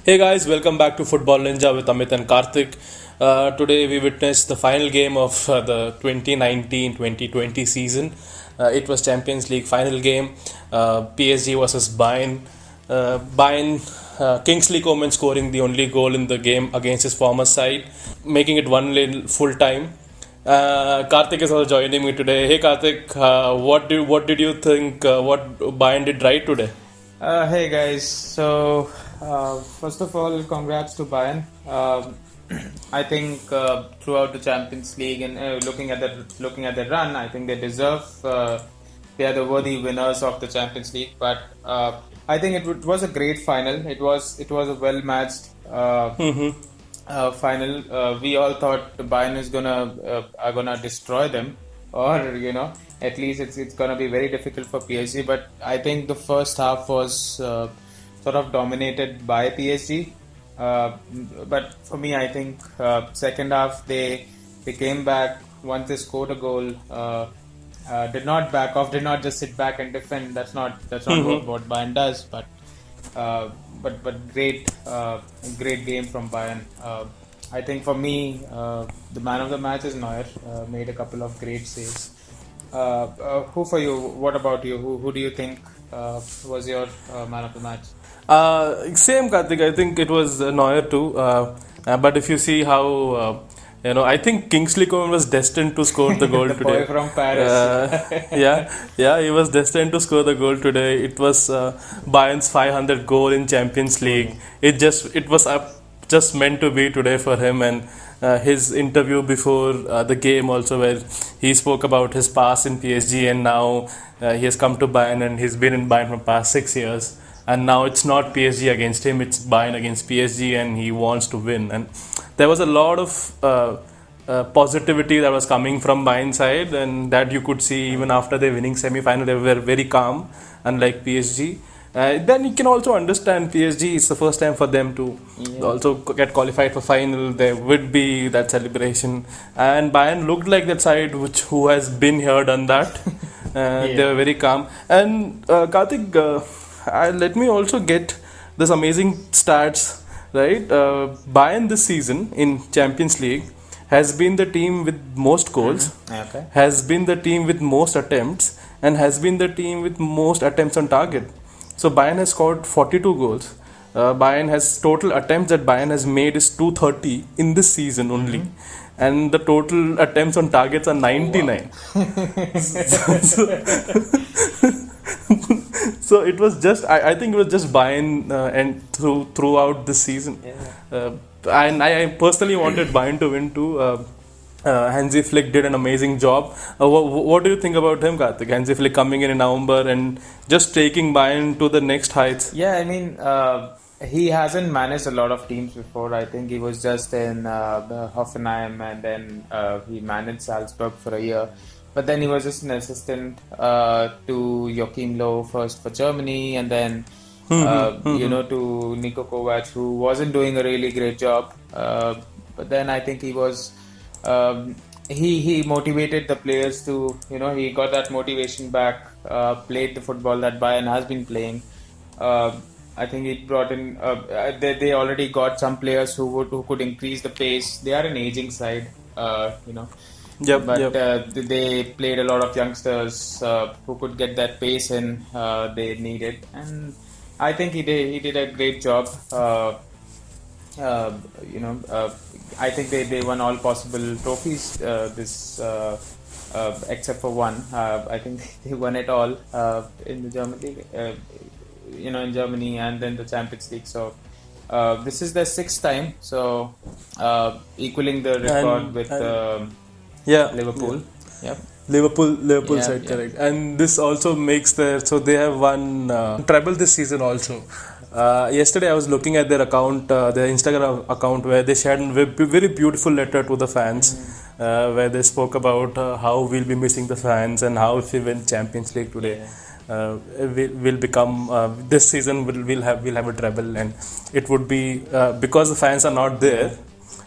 Hey guys, welcome back to Football Ninja with Amit and Karthik. Today we witnessed the final game of the 2019-2020 season. It was Champions League final game, PSG versus Bayern. Kingsley Coman scoring the only goal in the game against his former side, making it 1-0 full time. Karthik is also joining me today. Hey Karthik, what did you think? What Bayern did right today? Hey guys, first of all, congrats to Bayern. I think throughout the Champions League and looking at the run, I think they deserve. They are the worthy winners of the Champions League. But I think was a great final. It was a well matched final. We all thought Bayern is are gonna destroy them, or at least it's gonna be very difficult for PSG. But I think the first half was sort of dominated by PSG. But for me, I think second half they came back once they scored a goal. Did not back off, did not just sit back and defend. That's not what Bayern does. But great game from Bayern. I think for me, the man of the match is Neuer. Made a couple of great saves. Who for you? What about you? Who do you think was your man of the match? Same Karthik. I think it was Neuer too. But if you see how I think Kingsley Coman was destined to score the goal The today. boy from Paris. Yeah, he was destined to score the goal today. It was Bayern's 500th goal in Champions League. It was just meant to be today for him, and his interview before the game also, where he spoke about his past in PSG, and now he has come to Bayern and he's been in Bayern for past 6 years, and now it's not PSG against him, it's Bayern against PSG, and he wants to win. And there was a lot of positivity that was coming from Bayern side, and that you could see even after their winning semi-final. They were very calm, unlike PSG. Then you can also understand PSG is the first time for them to also get qualified for final. There would be that celebration, and Bayern looked like that side who has been here, done that. They were very calm. And Karthik, let me also get this amazing stats. Right, Bayern this season in Champions League has been the team with most goals, Okay. has been the team with most attempts, and has been the team with most attempts on target. So Bayern has scored 42 goals. Bayern has total attempts that Bayern has made is 230 in this season only, and the total attempts on targets are 99. So it was just, I think it was just Bayern and throughout this season. And I personally wanted Bayern to win too. Hansi Flick did an amazing job. What do you think about him, Karthik? Hansi Flick coming in November and just taking Bayern to the next heights. Yeah, I mean, he hasn't managed a lot of teams before. I think he was just in Hoffenheim, and then he managed Salzburg for a year. But then he was just an assistant to Joachim Löw first for Germany, and then to Niko Kovac, who wasn't doing a really great job. But then I think he motivated the players to, he got that motivation back, played the football that Bayern has been playing. I think he brought in, they already got some players who could increase the pace. They are an aging side, but they played a lot of youngsters who could get that pace in they needed, and I think he did a great job. I think they won all possible trophies except for one. I think they won it all in the German league, in Germany, and then the Champions League. So this is their sixth time, so equaling the record with Liverpool. Yep. Liverpool Yeah, side, yeah. correct. And this also makes so they have won treble this season also. Yesterday I was looking at their account, their Instagram account, where they shared a very beautiful letter to the fans, where they spoke about how we'll be missing the fans, and how if we win Champions League today, we'll become this season we'll have a treble, and it would be because the fans are not there,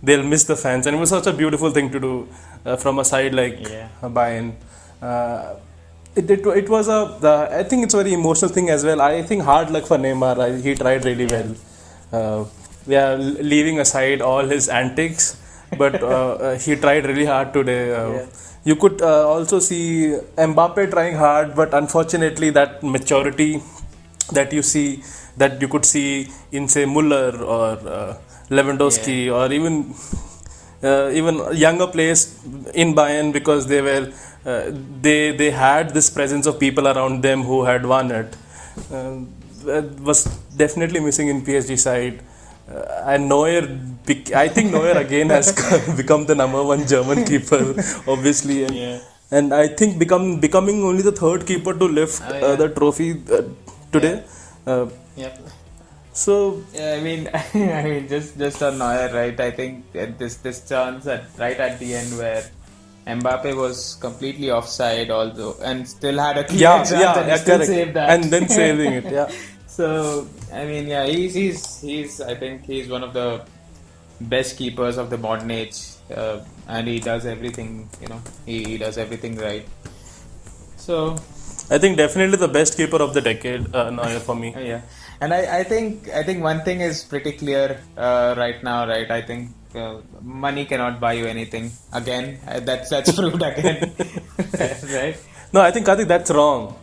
they'll miss the fans, and it was such a beautiful thing to do from a side like Bayern. It was I think it's a very emotional thing as well. I think hard luck for Neymar. He tried really well. yeah, leaving aside all his antics, but he tried really hard today. Yeah. You could also see Mbappe trying hard, but unfortunately, that maturity that you see, that you could see in say Muller or Lewandowski or even younger players in Bayern, because they were they had this presence of people around them who had won it. That was definitely missing in PSG side. And Neuer, I think Neuer again has become the number one German keeper, obviously, Yeah. and I think becoming only the third keeper to lift Oh, yeah. the trophy today. Uh, Yeah. so Yeah, I mean, I mean, just on Neuer, right? I think this chance right at the end where Mbappe was completely offside, although and still had a clear yeah, chance, yeah, and he yeah, still correct, saved that. and then saving it, yeah. So I mean, yeah, he's I think he's one of the best keepers of the modern age, and he does everything. He does everything right. So I think definitely the best keeper of the decade, Neuer for me. yeah, and I think one thing is pretty clear right now, right? I think money cannot buy you anything. Again, that's proved again, right? No, I think Karthik, that's wrong.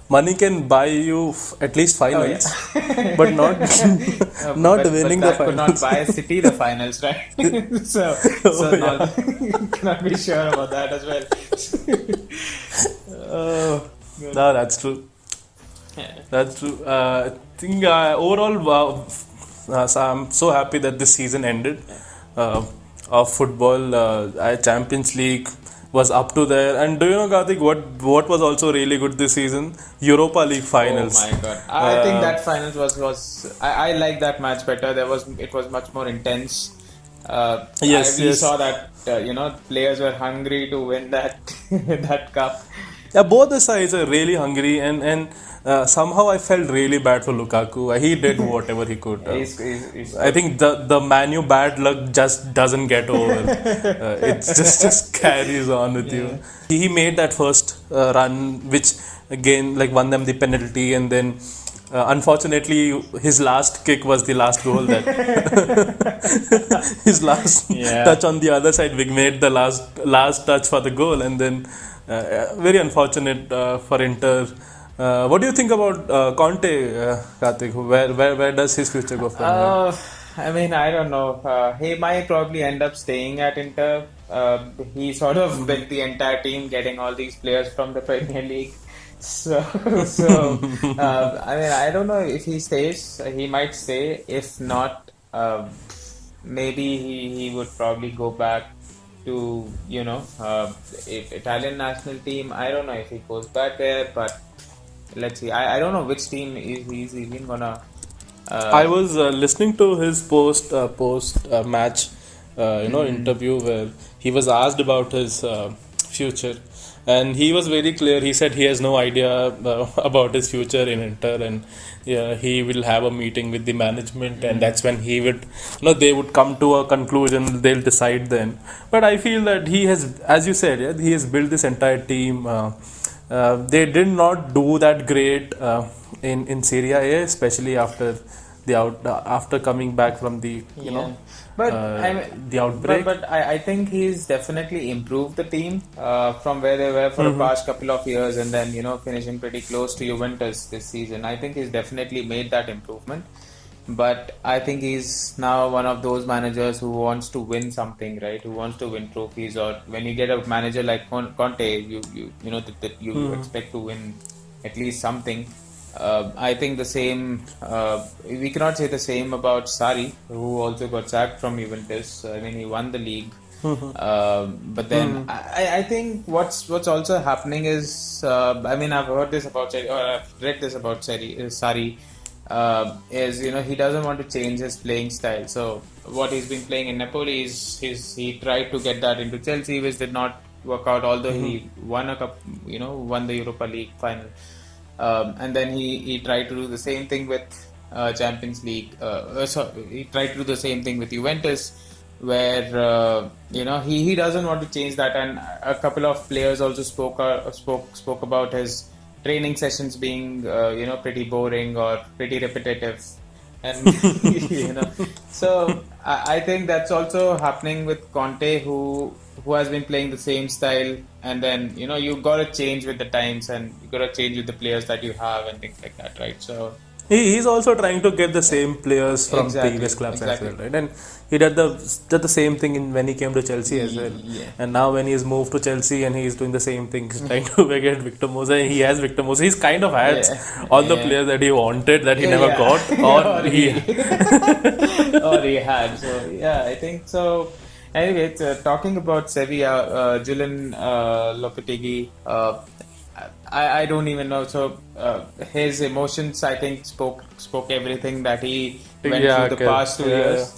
Money can buy you at least Oh finals, yeah. but not not but winning the that could not finals. buy City the finals, right? so Oh, not, cannot be sure about that as well. Oh, good. No, that's true. Yeah. That's true. I think overall, so I'm so happy that this season ended of football. Champions League was up to there. And do you know, Karthik, what was also really good this season? Europa League finals. Oh my god! I think Uh, that finals was I like that match better. It was much more intense. Yes, We yes. saw that players were hungry to win that that cup. Yeah, both the sides are really hungry, and somehow I felt really bad for Lukaku. He did whatever he could. He's I think the Manu bad luck just doesn't get over. It just carries on with you. He made that first run, which again like won them the penalty, and then unfortunately his last kick was the last goal. That his last Yeah. touch on the other side, we made the last touch for the goal, and then very unfortunate for Inter. What do you think about Conte, Karthik? Where does his future go from here? I mean, I don't know. He might probably end up staying at Inter. He sort of built the entire team, getting all these players from the Premier League. So, I mean, I don't know if he stays. He might stay. If not, maybe he would probably go back to Italian national team. I don't know if he goes back there, but let's see. I don't know which team he's even gonna. I was listening to his post match interview where he was asked about his future, and he was very clear. He said he has no idea about his future in Inter, and yeah, he will have a meeting with the management, and that's when he would they would come to a conclusion. They'll decide then. But I feel that he has, as you said, yeah, he has built this entire team. They did not do that great in Serie A, especially after after coming back from the But the outbreak. But I think he's definitely improved the team from where they were for the past couple of years, and then finishing pretty close to Juventus this season. I think he's definitely made that improvement. But I think he's now one of those managers who wants to win something, right? Who wants to win trophies. Or when you get a manager like Conte, you know that you expect to win at least something. I think the same. We cannot say the same about Sarri, who also got sacked from Juventus. I mean, he won the league. But then I think what's also happening is, I mean, I've heard this about Sarri, or I've read this about Sarri. Is he doesn't want to change his playing style. So what he's been playing in Napoli is he tried to get that into Chelsea, which did not work out. Although he won a cup, won the Europa League final, and then he tried to do the same thing with Champions League. So he tried to do the same thing with Juventus, where he doesn't want to change that. And a couple of players also spoke about his training sessions being pretty boring or pretty repetitive, and so I think that's also happening with Conte, who has been playing the same style, and then you got to change with the times, and you got to change with the players that you have and things like that, right? So He's also trying to get the same players from previous exactly, clubs as well, exactly. right? And he did the same thing when he came to Chelsea as well. Yeah. And now when he's moved to Chelsea and he's doing the same thing, he's trying to get Victor Moses. He has Victor Moses. He's kind of has Yeah, all the yeah. players that he wanted that he never Yeah. got, Or or he. or he had. So yeah, I think so. Anyway, talking about Sevilla, Julian Lopetegui, I don't even know. So his emotions, I think, spoke everything that he went Yeah, through the okay. past 2 Yeah, years.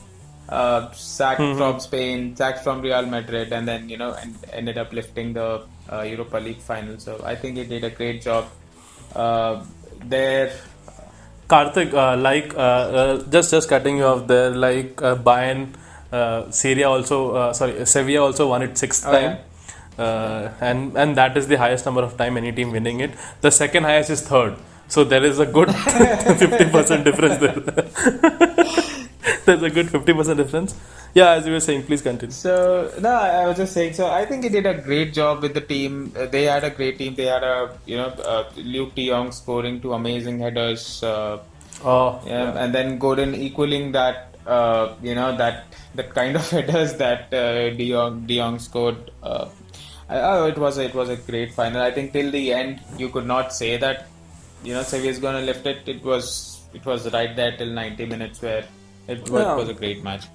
Sacked from Spain, sacked from Real Madrid, and then and ended up lifting the Europa League final. So I think he did a great job there. Karthik, just cutting you off there, like Bayern, Sevilla also won it sixth Oh, time, yeah. and that is the highest number of time any team winning it. The second highest is third, so there is a good 50% difference there. There's a good 50% difference. Yeah, as you were saying, please continue. So no, I was just saying. So I think he did a great job with the team. They had a great team. They had Luke De Jong scoring two amazing headers. Oh, Yeah, and then Gordon equaling that. That kind of headers that De Jong scored. It was a great final. I think till the end you could not say that Sevilla is gonna lift it. It was right there till 90 minutes where it was a great match.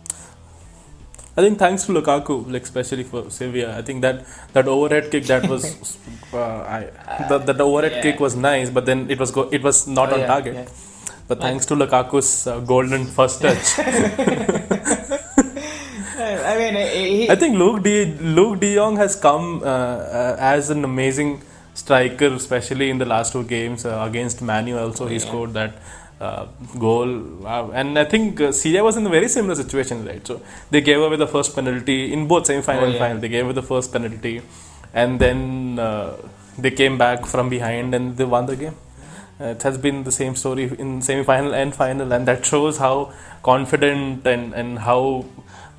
I think thanks to Lukaku, like especially for Sevilla, I think that overhead kick that was that overhead Yeah. kick was nice, but then it was not Oh, on yeah, target. yeah. But thanks to Lukaku's golden first touch, I mean, I think Luke De Jong has come as an amazing striker, especially in the last two games against Manu. Also, he scored that goal, and I think Syria was in a very similar situation, right? So they gave away the first penalty in both semi-final and yeah. final. They gave away the first penalty, and then they came back from behind and they won the game. It has been the same story in semi-final and final, and that shows how confident and how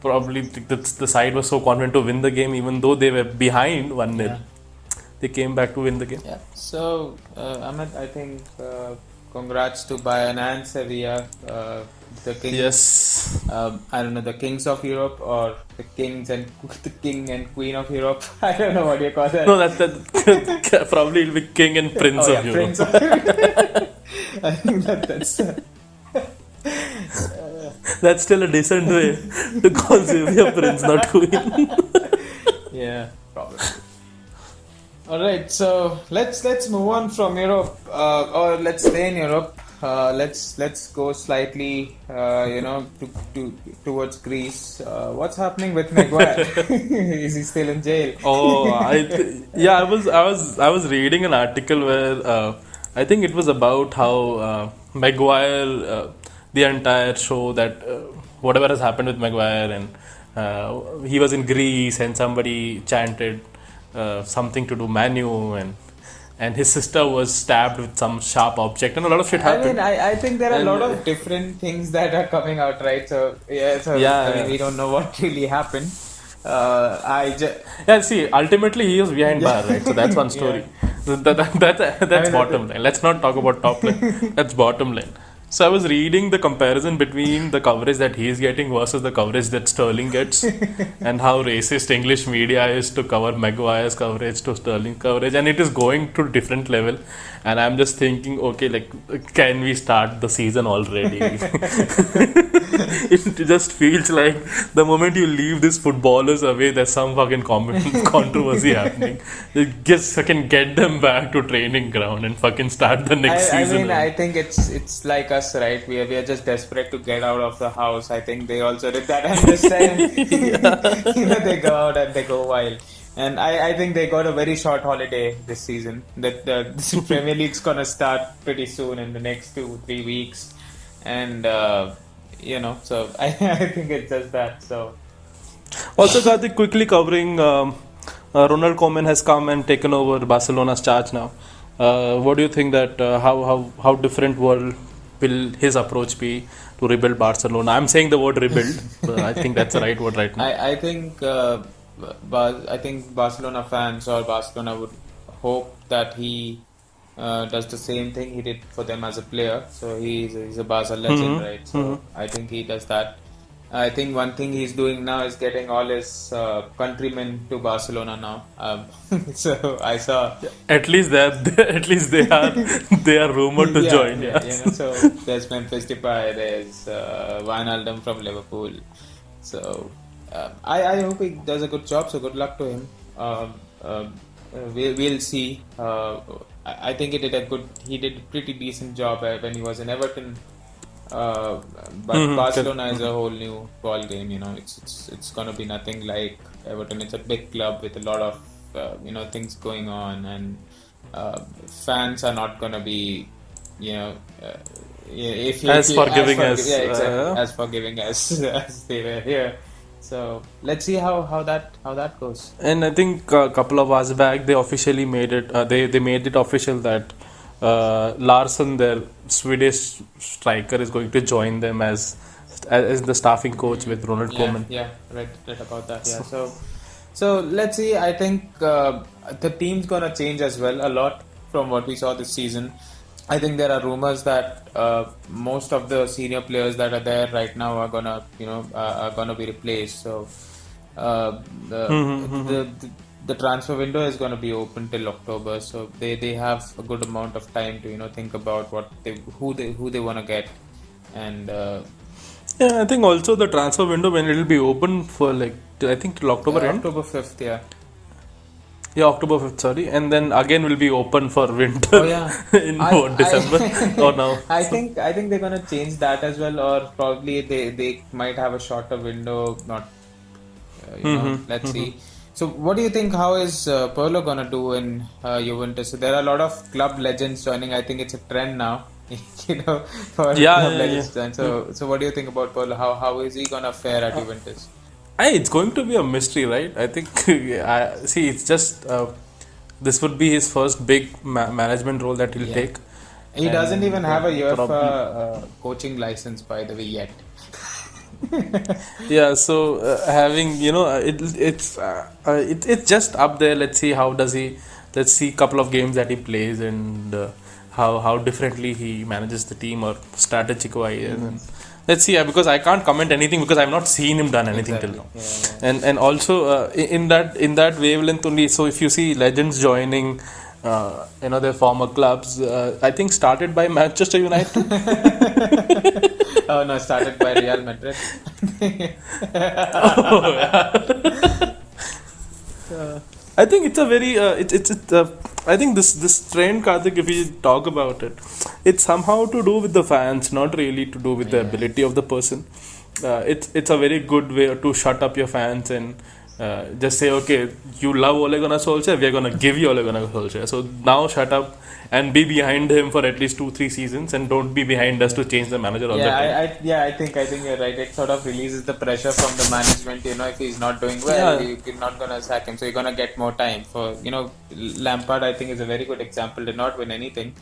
probably the side was so confident to win the game, even though they were behind 1-0. Yeah. They came back to win the game. Yeah. So, Ahmed, I think congrats to Bayern and Sevilla, the king. Yes. I don't know, the kings of Europe or the king and queen of Europe. I don't know what you call that. No, that probably it'll be king and prince Oh, of yeah, Europe. Prince of I think that's. That's still a decent way to call Sevilla prince, not queen. Yeah, probably. All right, so let's move on from Europe, or let's stay in Europe. Let's go slightly, towards Greece. What's happening with Maguire? Is he still in jail? Oh, I was reading an article where I think it was about how Maguire, the entire show that whatever has happened with Maguire, and he was in Greece and somebody chanted something to do Manu, and his sister was stabbed with some sharp object, and a lot of shit I happened. mean, I think there are a And- lot of different things that are coming out, right? So Yeah, I mean, yeah. we don't know what really happened. Yeah, see, ultimately he was behind bar, right? So that's one story. That's I mean, bottom line. Let's not talk about top line. That's bottom line. So I was reading the comparison between the coverage that he is getting versus the coverage that Sterling gets, and how racist English media is to cover Maguire's coverage to Sterling coverage, and it is going to different level. And I'm just thinking, okay, like, can we start the season already? It just feels like the moment you leave these footballers away, there's some fucking controversy happening. Just fucking get them back to training ground and fucking start the next I season. mean, I think it's like us, right? We are just desperate to get out of the house. I think they also did that. And this time, they go out and they go wild. And I think they got a very short holiday this season. That the Premier League's gonna start pretty soon in the next 2-3 weeks, and so I think it's just that. So Also, Karthik, quickly covering Ronald Koeman has come and taken over Barcelona's charge now. What do you think that how different world will his approach be to rebuild Barcelona. I'm saying the word rebuild. But I think that's the right word right now. I think I think Barcelona fans or Barcelona would hope that he does the same thing he did for them as a player. So he's a Barca legend, right? So I think he does that. I think one thing he's doing now is getting all his countrymen to Barcelona now. So I saw. At least they are rumored to join. Yeah, Yeah. you know, so there's Memphis Depay, there's Wijnaldum from Liverpool. So I hope he does a good job. So good luck to him. We'll see. I think he did a pretty decent job when he was in Everton. But Barcelona is a whole new ball game. You know, it's gonna be nothing like Everton. It's a big club with a lot of things going on, and fans are not gonna be As forgiving as, yeah, exactly, as forgiving as they were here. So let's see how that goes. And I think a couple of hours back they officially made it. They made it official that Larsson, their Swedish striker, is going to join them as the staffing coach with Ronald Koeman. Yeah, read about that. Yeah, so let's see. I think the team's gonna change as well a lot from what we saw this season. I think there are rumors that most of the senior players that are there right now are gonna be replaced. So the transfer window is gonna be open till October. So they have a good amount of time to think about who they wanna get, and Yeah, I think also the transfer window when it will be open for I think till October end. October 5th, yeah. Yeah, October 5th, sorry. And then again will be open for winter Oh yeah, in December or now. I think they're gonna change that as well, or probably they might have a shorter window. Not, let's see. So, what do you think? How is Pirlo gonna do in Juventus? So there are a lot of club legends joining. I think it's a trend now. For club legends to join. So what do you think about Pirlo? How is he gonna fare at Juventus? It's going to be a mystery, right? I think, see, it's just this would be his first big management role that he'll take. He doesn't even have a UEFA coaching license, by the way, yet. Yeah, so having it's just up there. Let's see how does he. Let's see couple of games that he plays and how differently he manages the team or strategic wise. And let's see, because I can't comment anything because I've not seen him done anything till now. Yeah. And also in that wavelength only. So if you see legends joining, their former clubs, I think started by Manchester United. Oh no, started by Real Madrid. I think it's a very I think this trend, Karthik, if we talk about it, it's somehow to do with the fans, not really to do with the ability of the person. It's a very good way to shut up your fans and just say, okay, you love Ole Gunnar Solskjaer, we are gonna give you Ole Gunnar Solskjaer. So now shut up and be behind him for at least 2-3 seasons, and don't be behind us to change the manager all the time. I think you're right. It sort of releases the pressure from the management. If he's not doing well, you're not gonna sack him, so you're gonna get more time. For Lampard, I think, is a very good example. Did not win anything.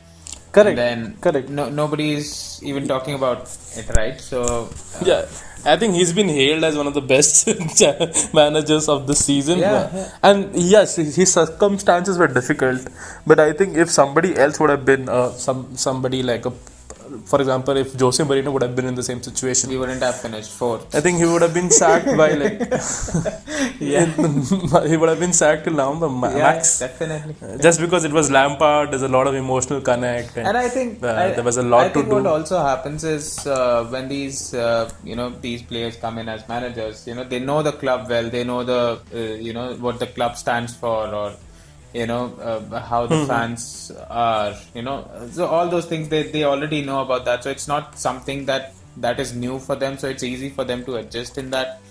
Correct. And then Correct. Nobody is even talking about it, right? So yeah, I think he's been hailed as one of the best managers of the season. Yeah. And yes, his circumstances were difficult, but I think if somebody else would have been somebody like for example, if Jose Mourinho would have been in the same situation, we wouldn't have finished fourth. I think he would have been sacked by he would have been sacked till November max. Definitely. Just because it was Lampard, there's a lot of emotional connect, and I think there was a lot to do. What also happens is when these these players come in as managers, they know the club well, they know the what the club stands for, or how the fans are, so all those things they already know about that. So it's not something that is new for them. So it's easy for them to adjust in that,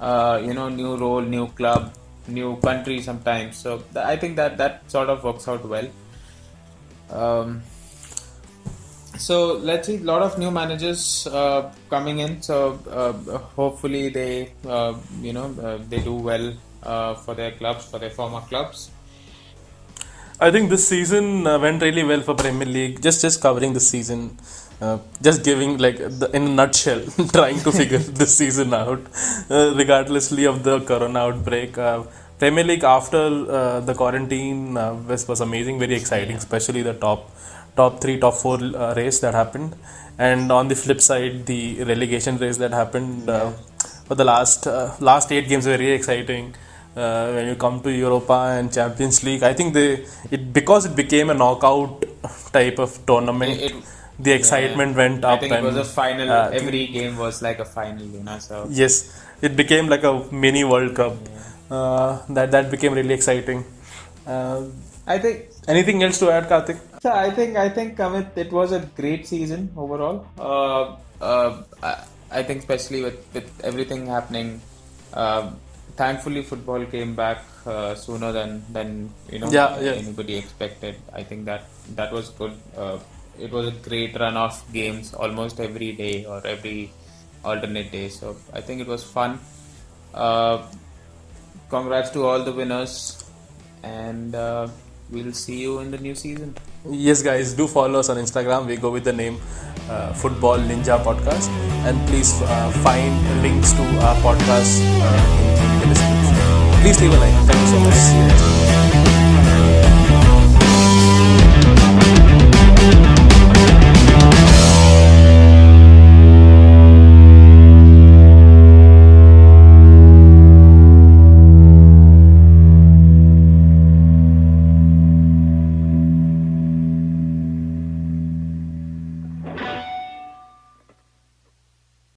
new role, new club, new country sometimes. So I think that sort of works out well. So let's see, a lot of new managers coming in. So hopefully they they do well for their clubs, for their former clubs. I think this season went really well for Premier League. Just covering this season, just giving like in a nutshell, trying to figure this season out, regardlessly of the Corona outbreak. Premier League after the quarantine was amazing, very exciting, especially the top three, top four race that happened, and on the flip side, the relegation race that happened for the last 8 games were very exciting. When you come to Europa and Champions League, I think because it became a knockout type of tournament, It, the excitement went I up. think it was and a final. uh, Every game was like a final, So yes, it became like a mini World Cup. That became really exciting. Uh, I think Anything else to add, Karthik? so. I think Amit, it was a great season overall. I think especially with everything happening, uh, thankfully football came back sooner than Yeah, yeah. anybody expected. I think that was good. It was a great run of games almost every day or every alternate day. So I think it was fun. Uh, Congrats to all the winners, and we'll see you in the new season. Yes, guys, do follow us on Instagram. We go with the name Football Ninja Podcast, and please find links to our podcast in the description. Please leave a like. Thank you so much.